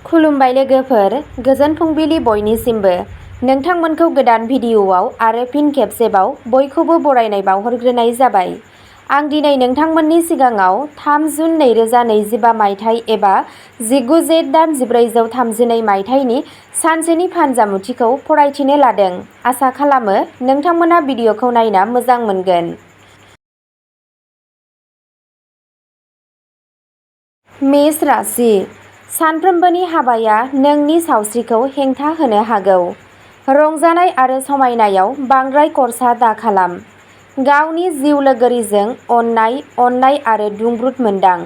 खुलुमबाय लोगोफोर, गोजोन फुंबिलि बयनिसिमबो। नोंथांमोनखौ गोदान भिडिअ'आव आरो फिन खेबसेबाव बयखौबो बरायनाय बावहरग्रोनाय जाबाय। आं दिनै नोंथांमोननि सिगाङाव 3 जुन 2025 मायथाइ एबा 19 जेठ दान 1432 मायथाइनि सानसेनि फानजामुथिखौ फरायथिनो लादों। आसा खालामो नोंथांमोना भिडिअ'खौ नायना मोजां मोनगोन। मेष राशि। सानफ्रोमबोनि हाबाया नोंनि सावस्रिखौ हेंथा होनो हागौ। रंजानाय आरो समायनायाव बांद्राय खर्सा दाखालाम। गावनि जिउ लोगोरिजों अननाय आरो दुंब्रुद मोनदां।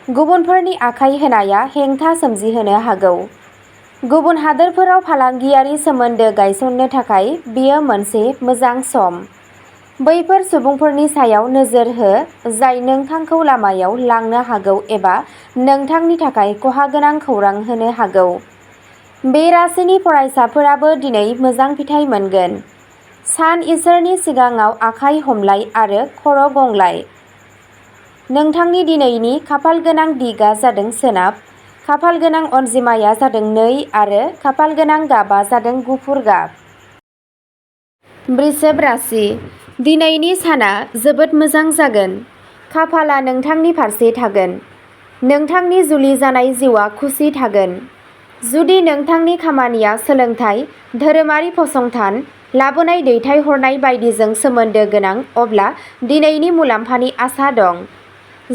गुबुनफोरनि आखाय होनाया हेंथा सोमजिहोनो हागौ। गुबुन हादोरफोराव फालांगियारि सोमोन्दो गायसननो थाखाय बेयो मोनसे मोजां सम। बैफोर सुबुंफोरनि सायाव नोजोर हो जाय नोंथांखौ लामायाव लांनो हागौ एबा नोंथांनि थाखाय खहा गोनां खौरां होनो हागौ। बे राशिनि फरायसाफोराबो दिनै मोजां फिथाइ मोनगोन। सान इसोरनि सिगाङाव आखाइ हमलाय आरो खर' गंग्लाय। नोंथांनि दिनैनि खाफाल गोनां दिगआ जादों सोनाब, खाफाल गोनां अनजिमाया जादों 2 आरो खाफाल गोनां गाबआ जादों गुफुर गाब। वृषभ राशि। दिनैनि साना जोबोद मोजां जागोन। खाफालआ नोंथांनि फारसे थागोन। नोंथांनि जुलि जानाय जिउआ खुसि थागोन। जुदि नोंथांनि खामानिया सोलोंथाइ, धोरोमारि फसंथान, लाबोनाय दैथायहरनाय बायदिजों सोमोन्दो गोनां अब्ला दिनैनि मुलाम्फानि आसा दं।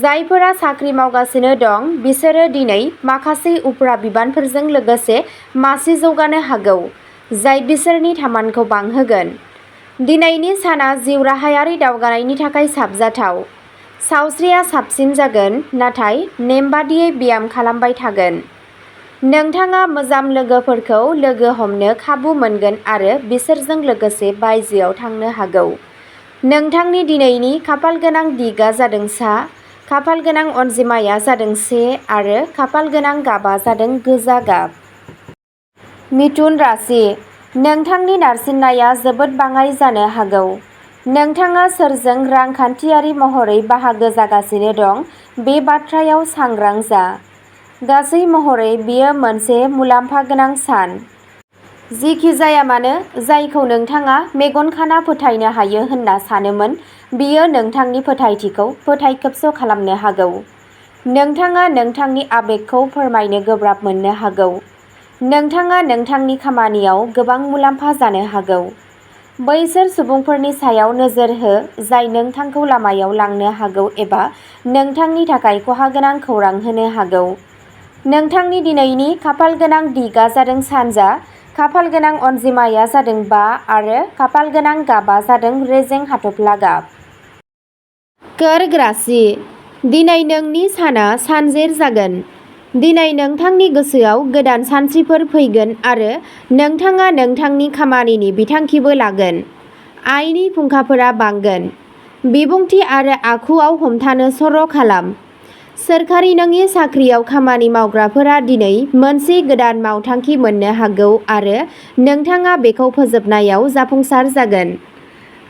जायफोरा साख्रि मावगासिनो दं बिसोरो दिनै माखासे उफ्रा बिबानफोरजों लोगोसे मासि जौगानो हागौ जाय बिसोरनि थामानखौ बांहोगोन। दिनैनि साना जिउ राहायारि दावगानायनि थाखाय साबजाथाव। सावस्रिया साबसिन जागोन नाथाय नेमबादियै ब्याम खालामबाय थागोन। नोंथाङा मोजां लोगोफोरखौ लोगो हमनो खाबु मोनगोन आरो बिसोरजों लोगोसे बायजोआव थांनो हागौ। नोंथांनि दिनैनि खाफाल गोनां दिगआ जादों सा, खाफाल गोनां अनजिमाया जादों 1 आरो खाफाल गोनां गाबआ जादों गोजा गाब। मिथुन राशि। नोंथांनि नारसिननाया जोबोद बाङाइ जानो हागौ। नोंथाङा सोरजों रांखान्थियारि महरै बाहागो जागासिनो दं बे बाथ्रायाव सांग्रां जा। गासै महरै बेयो मोनसे मुलाम्फा गोनां सान। जिखि जाया मानो जायखौ नोंथाङा मेगन खाना फोथायनो हायो होनना सानोमोन बेयो नोंथांनि फोथायथिखौ फोथायखेबस' खालामनो हागौ। नोंथाङा नोंथांनि आबेगखौ फोरमायनो गोब्राब मोननो हागौ। नोंथाङा नोंथांनि खामानियाव गोबां मुलाम्फा जानो हागौ। बैसोर सुबुंफोरनि सायाव नोजोर हो जाय नोंथांखौ लामायाव लांनो हागौ एबा नोंथांनि थाखाय खहा गोनां खौरां होनो हागौ। नोंथांनि दिनैनि खाफाल गोनां दिगआ जादों सानजा, खाफाल गोनां अनजिमाया जादों 5 आरो खाफाल गोनां गाबआ जादों रेजें हाथफ्ला गाब। कर्क राशि। दिनै नोंनि साना सानजेर जागोन। दिनै नोंथांनि गोसोआव गोदान सानस्रिफोर फैगोन आरो नोंथाङा नोंथांनि खामानिनि बिथांखिबो लागोन। आयनि फुंखाफोरा बांगोन। बिबुंथि आरो आखुआव हमथानो सर' खालाम। सोरखारि नङि साख्रियाव खामानि मावग्राफोरा दिनै मोनसे गोदान मावथांखि मोननो हागौ आरो नोंथाङा बेखौ फोजोबनायाव जाफुंसार जागोन।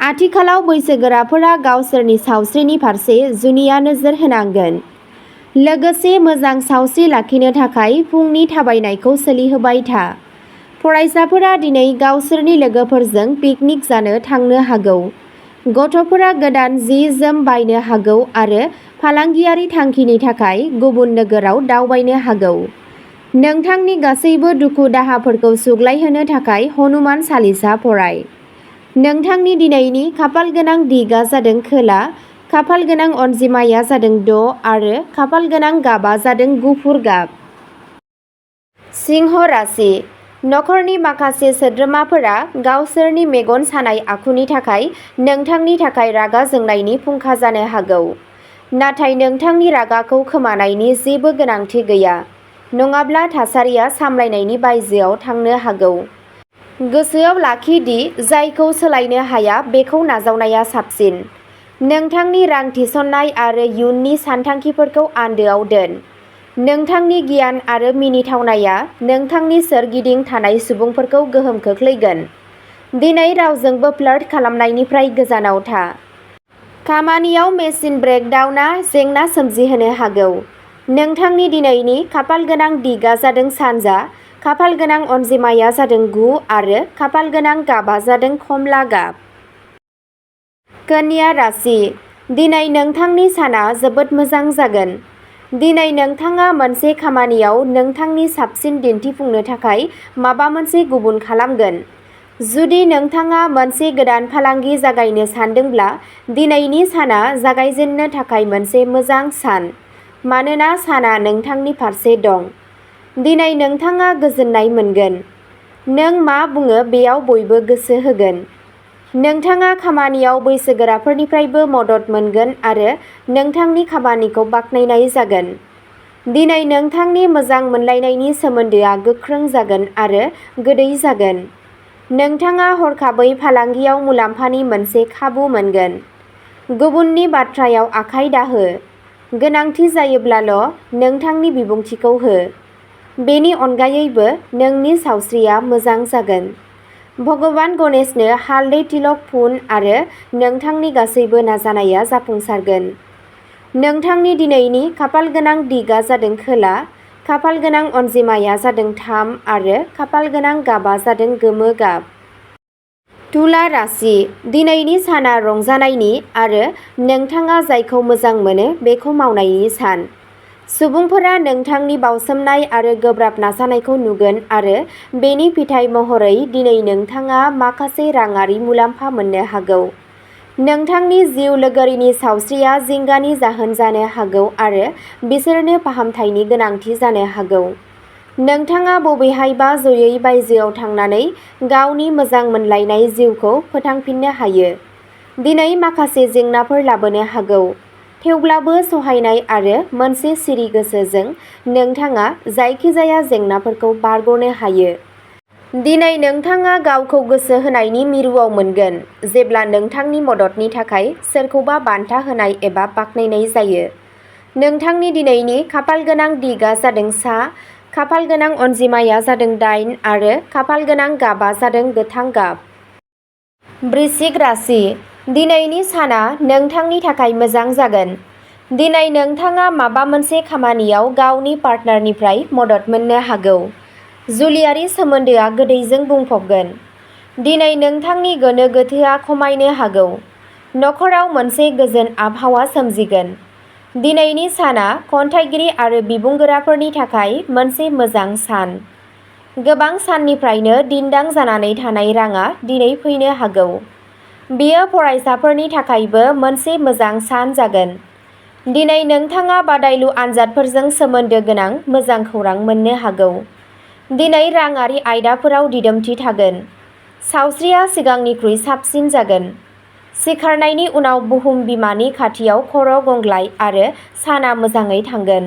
आथिखालाव बैसोगोराफोरा गावसोरनि सावस्रिनि फारसे जुनिया नोजोर होनांगोन। लोगोसे मोजां सावस्रि लाखिनो थाखाय फुंनि थाबायनायखौ सोलिहोबाय था। फरायसाफोरा दिनै गावसोरनि लोगोफोरजों पिकनिक जानो थांनो हागौ। गथ'फोरा गोदान जि-जोम बायनो हागौ आरो फालांगियारि थांखिनि थाखाय गुबुन नोगोराव दावबायनो हागौ। नोंथांनि गासैबो दुखु-दाहाफोरखौ सुग्लायहोनो थाखाय हनुमान चालिसा फराय। नोंथांनि दिनैनि खाफाल गोनां दिगआ जादों खोला, खाफाल गोनां अनजिमाया जादों 6 आरो खाफाल गोनां गाबआ जादों गुफुर गाब। सिंह राशि। नखरनि माखासे सोद्रोमाफोरा गावसोरनि मेगन सानाय आखुनि थाखाय नोंथांनि थाखाय रागा जोंनायनि फुंखा जानो हागौ। नाथाय नोंथांनि रागाखौ खोमानायनि जेबो गोनांथि गैया, नङाब्ला थासारिया सामलायनायनि बायजोआव थांनो हागौ। गोसोआव लाखि दि जायखौ सोलायनो हाया बेखौ नाजावनाया साबसिन। नोंथांनि रां थिसननाय आरो इयुननि सानथांखिफोरखौ आन्दोआव दोन। नोंथांनि गियान आरो मिनिथावनाया नोंथांनि सोरगिदिं थानाय सुबुंफोरखौ गोहोम खोख्लैगोन। दिनै रावजोंबो फ्लार्ट खालामनायनिफ्राय गोजानाव था। खामानियाव मेसिन ब्रेकडाउनआ जेंना सोमजिहोनो हागौ। नोंथांनि दिनैनि खाफाल गोनां दिगा जादों सानजा, खाफाल गोनां अनजिमाया जादों 9 आरो खाफाल गोनां गाबा जादों खमला गाब। कन्या राशि, दिनै नोंथांनि साना जोबोद मोजां जागोन। दिनै नोंथाङा मोनसे खामानियाव नोंथांनि साबसिन दिन्थिफुंनो थाखाय माबा मोनसे गुबुन खालामगोन। जुदि नोंथाङा मोनसे गोदान फालांगि जागायनो सानदोंब्ला दिनैनि साना जागायजेननो थाखाय मोनसे मोजां सान, मानोना साना नोंथांनि फारसे दं। दिनै नोंथाङा गोजोननाय मोनगोन। नों मा बुङो बेयाव बयबो गोसो होगोन। नोंथाङा खामानियाव बैसोगोराफोरनिफ्रायबो मदद मोनगोन आरो नोंथांनि खामानिखौ बाख्नायनाय जागोन। दिनै नोंथांनि मोजां मोनलायनायनि सोमोन्दोआ गोख्रों जागोन आरो गोदै जागोन। नोंथाङा हरखाबै फालांगियाव मुलाम्फानि मोनसे खाबु मोनगोन। गुबुननि बाथ्रायाव आखाइ दाहो। गोनांथि जायोब्लाल' नोंथांनि बिबुंथिखौ हो। बेनि अनगायैबो नोंनि सावस्रिया मोजां जागोन। भगबान गणेशनो हालदै तिलक फुन आरो नोंथांनि गासैबो नाजानाया जाफुंसारगोन। नोंथांनि दिनैनि खाफाल गोनां दिगा जादों खोला, खाफाल गोनां अनजिमाया जादों 3 आरो खाफाल गोनां गाबा जादों गोमो गाब। तुला राशि, दिनैनि साना रंजानायनि आरो नोंथाङा जायखौ मोजां मोनो बेखौ मावनायनि सान। सुबुंफोरा नोंथांनि बावसोमनाय आरो गोब्राब नाजानायखौ नुगोन आरो बेनि फिथाय महरै दिनै नोंथाङा माखासे राङारि मुलाम्फा मोननो हागौ। नोंथांनि जिउ लोगोरिनि सावस्रिया जिंगानि जाहोन जानो हागौ आरो बिसोरनो फाहामथायनि गोनांथि जानो हागौ। नोंथाङा बबेहायबा जयै बायजोआव थांनानै गावनि मोजां मोनलायनाय जिउखौ फोथांफिननो हायो। दिनै माखासे जेंनाफोर लाबोनो हागौ, थेवब्लाबो सहायनाय आरो मोनसे सिरि गोसोजों नोंथाङा जायखिजाया जेंनाफोरखौ बारग'नो हायो। दिनै नोंथाङा गावखौ गोसो होनायनि मिरुआव मोनगोन जेब्ला नोंथांनि मददनि थाखाय सोरखौबा बान्था होनाय एबा बाख्नायनाय जायो। नोंथांनि दिनैनि खाफाल गोनां दिगा जादों सा, खाफाल गोनां अनजिमाया जादों 8 आरो खाफाल गोनां गाबा जादों गोथां गाब। वृश्चिक राशि, दिनैनि साना नोंथांनि थाखाय मोजां जागोन। दिनै नोंथाङा माबा मोनसे खामानियाव गावनि पार्टनारनिफ्राय मदद मोननो हागौ। जुलियारि सोमोन्दोआ गोदैजों बुंफबगोन। दिनै नोंथांनि गोनो गोथोआ खमायनो हागौ। नखराव मोनसे गोजोन आबहावा सोमजिगोन। दिनैनि साना खन्थाइगिरि आरो बिबुंगोराफोरनि थाखाय मोनसे मोजां सान। गोबां साननिफ्रायनो दिन्दां जानानै थानाय राङा दिनै फैनो हागौ। बेयो फरायसाफोरनि थाखायबो मोनसे मोजां सान जागोन। दिनै नोंथाङा बादायलु आनजादफोरजों सोमोन्दो गोनां मोजां खौरां मोननो हागौ। दिनै राङारि आयदाफोराव दिदोमथि थागोन। सावस्रिया सिगांनिख्रुइ साबसिन जागोन। सिखारनायनि उनाव बुहुम बिमानि खाथियाव खर' गंग्लाय आरो साना मोजाङै थांगोन।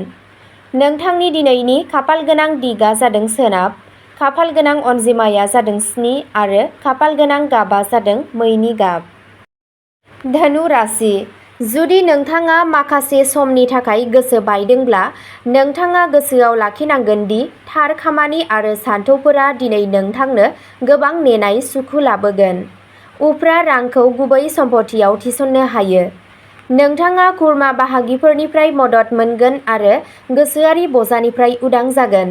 नोंथांनि दिनैनि खाफाल गोनां दिगा जादों सोनाब, खाफाल गोनां अनजिमाया जादों 7 आरो खाफाल गोनां गाबा जादों मैनि गाब। धनु राशि, जुदि नोंथाङा माखासे समनि थाखाय गोसो बायदोंब्ला नोंथाङा गोसोआव लाखिनांगोन दि थार खामानि आरो सानथौफोरा दिनै नोंथांनो गोबां नेनाय सुखु लाबोगोन। उफ्रा रांखौ गुबै सम्पथियाव थिसननो हायो। नोंथाङा खुरमा बाहागिफोरनिफ्राय मदद मोनगोन आरो गोसोआरि बजानिफ्राय उदां जागोन।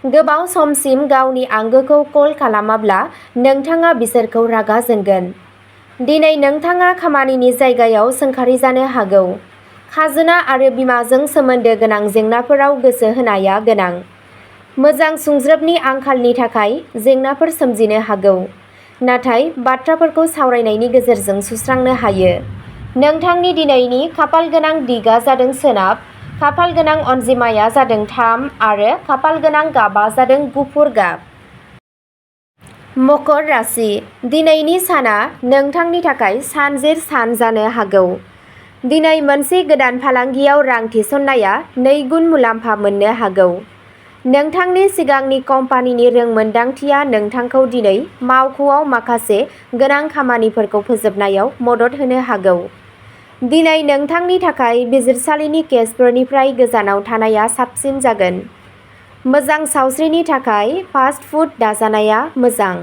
गोबाव समसिम गावनि आंगोखौ कल खालामाब्ला नोंथाङा बिसोरखौ रागा जोंगोन। दिनै नोंथाङा खामानिनि जायगायाव सोंखारिजानो हागौ। खाजोना आरो बिमाजों सोमोन्दो गोनां जेंनाफोराव गोसो होनाया गोनां। मोजां सुंज्रोबनि आंखालनि थाखाय जेंनाफोर सोमजिनो हागौ, नाथाय बाथ्राफोरखौ सावरायनायनि गेजेरजों सुस्रांनो हायो। नोंथांनि दिनैनि खाफाल गोनां दिगा जादों सोनाब, खाफाल गोनां अनजिमाया जादों 3 आरो खाफाल गोनां गाबा जादों गुफुर गाब। मकर राशि, दिनैनि साना नोंथांनि थाखाय सानजेर सान जानो हागौ। दिनै मोनसे गोदान फालांगियाव रां थिसननाया 2 गुन मुलाम्फा मोननो हागौ। नोंथांनि सिगांनि कम्पानिनि रोंमोनदांथिया नोंथांखौ दिनै मावख'आव माखासे गोनां खामानिफोरखौ फोजोबनायाव मदद होनो हागौ। दिनै नोंथांनि थाखाय बिजिरसालिनि केसफोरनिफ्राय गोजानाव थानाया साबसिन जागोन। मोजां सावस्रिनि थाखाय फास्ट फुड दाजानाया मोजां।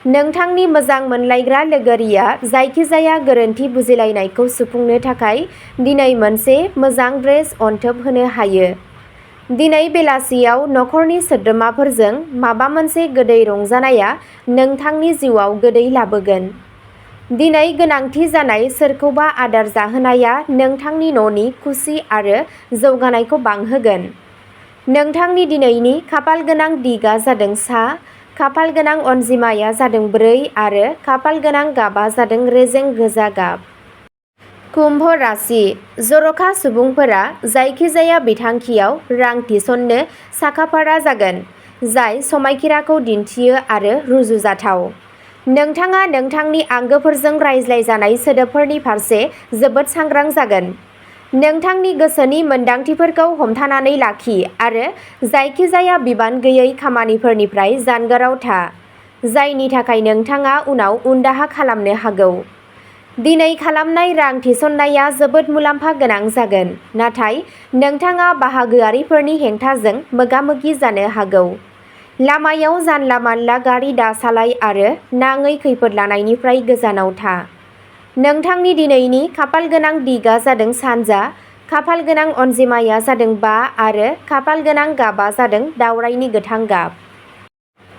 नोंथांनि मोजां मोनलायग्रा लोगोरिया जायखिजाया गोरोन्थि बुजिलायनायखौ सुफुंनो थाखाय दिनै मोनसे मोजां ड्रेस अनथोब होनो हायो। दिनै बेलासियाव नखरनि सोद्रोमाफोरजों माबा मोनसे गोदै रंजानाया नोंथांनि जिउआव गोदै लाबोगोन। दिनै गोनांथि जानाय सोरखौबा आदार जाहोनाया नोंथांनि न'नि खुसि आरो जौगानायखौ बांहोगोन। नोंथांनि दिनैनि खाफालगोनां दिगआ जादों सा, खाफालगोनां अनजिमाया जादों 4 आरो खाफालगोनां गाबआ जादों रेजें गोजा गाब। कुम्भ राशि, जर'खा सुबुंफोरा जायखिजाया बिथांखियाव रां थिसननो साखाफारा जागोन, जाय समायखिराखौ दिन्थियो आरो रुजुजाथाव। नोंथाङा नोंथांनि आंगोफोरजों रायज्लायजानाय सोदोबफोरनि फारसे जोबोद सांग्रां जागोन। नोंथांनि गोसोनि मोनदांथिफोरखौ हमथानानै लाखि आरो जायखिजाया बिबान गैयै खामानिफोरनिफ्राय जानगाराव था, जायनि थाखाय नोंथाङा उनाव उनदाहा खालामनो हागौ। दिनै खालामनाय रां थिसननाया जोबोद मुलाम्फा गोनां जागोन, नाथाय नोंथाङा बाहागोआरिफोरनि हेंथाजों मोगा-मोगि जानो हागौ। लामायाव जानला-मानला गारि दासालाय आरो नाङै खैफोद लानायनिफ्राय गोजानाव था। नोंथांनि दिनैनि खाफालगोनां दिगआ जादों सानजा, खाफालगोनां अनजिमाया जादों 5 आरो खाफालगोनां गाबआ जादों दावरायनि गोथां गाब।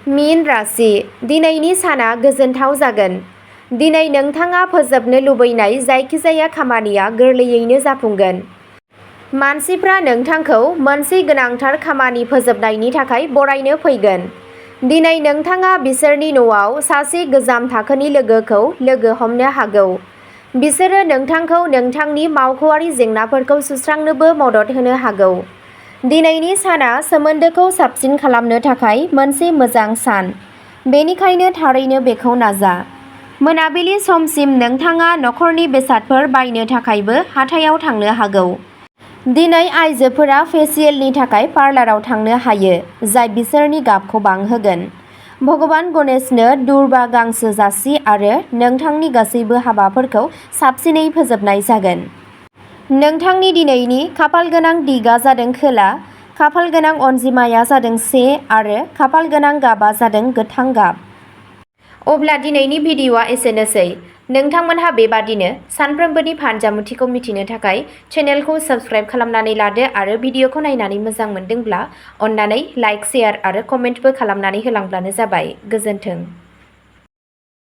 मीन राशि, दिनैनि साना गोजोनथाव जागोन। दिनै नोंथाङा फोजोबनो लुबैनाय जायखिजाया खामानिया गोरलैयैनो जाफुंगोन। मानसिफ्रा नोंथांखौ मोनसे गोनांथार खामानि फोजोबनायनि थाखाय बरायनो फैगोन। दिनै नोंथाङा बिसोरनि न'आव सासे गोजाम थाखोनि लोगोखौ लोगो हमनो हागौ। बिसोरो नोंथांखौ नोंथांनि मावख'आरि जेंनाफोरखौ सुस्रांनोबो मदद होनो हागौ। दिनैनि साना सोमोन्दोखौ साबसिन खालामनो थाखाय मोनसे मोजां सान, बेनिखायनो थारैनो बेखौ नाजा। मोनाबिलि समसिम नोंथाङा नखरनि बेसादफोर बायनो थाखायबो हाथायाव थांनो हागौ। दिनै आइजोफोरा फेसियेलनि थाखाय पार्लाराव थांनो हायो, जाय बिसोरनि गाबखौ बांहोगोन। भगबान गणेशनो दुर्बा गांसो जासि आरो नोंथांनि गासैबो हाबाफोरखौ साबसिनै फोजोबनाय जागोन। नोंथांनि दिनैनि खाफालगोनां दिगआ जादों खोला, खाफालगोनां अनजिमाया जादों 1 आरो खाफालगोनां गाबआ जादों गोथां गाब। अब्ला दिनैनि भिडिअ'आ एसेनोसै। नोंथांमोनहा बेबादिनो सानफ्रोमबोनि फानजामुथिखौ मिथिनो थाखाय चेनेलखौ साबस्क्राइब खालामनानै लादो आरो भिडिअ'खौ नायनानै मोजां मोनदोंब्ला अन्नानै लाइक, शेयार आरो कमेन्टबो खालामनानै होलांब्लानो जाबाय। गोजोन्थों।